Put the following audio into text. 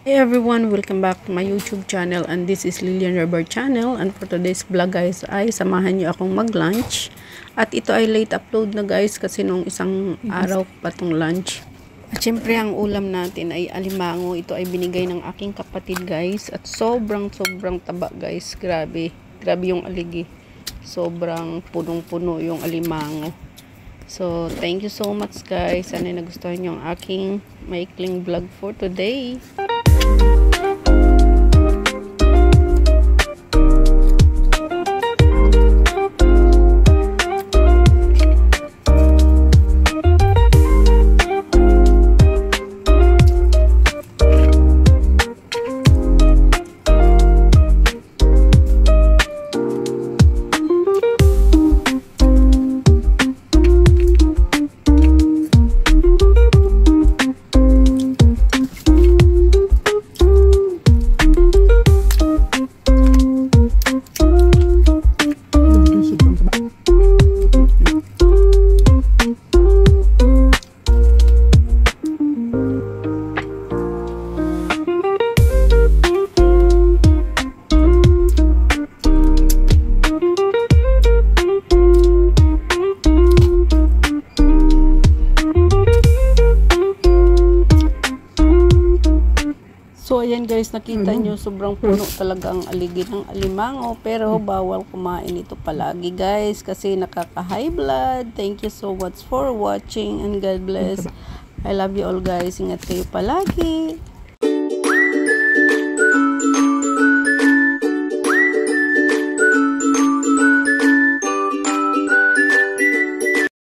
Hey everyone, welcome back to my YouTube channel, and this is Lilian Rubber channel. And for today's vlog guys ay samahan niyo akong mag-lunch. At ito ay late upload na guys kasi nung isang araw pa tong lunch. At syempre ang ulam natin ay alimango. Ito ay binigay ng aking kapatid guys. At sobrang taba guys. Grabe yung aligi. Sobrang punong-puno yung alimango. So, thank you so much guys. Sana nagustuhan niyo ang aking maikling vlog for today. So, ayan guys, nakita nyo, sobrang puno talaga ang aligi ng alimango. Pero, bawal kumain ito palagi guys, kasi nakaka-high blood. Thank you so much for watching and God bless. I love you all guys. Ingat kayo palagi.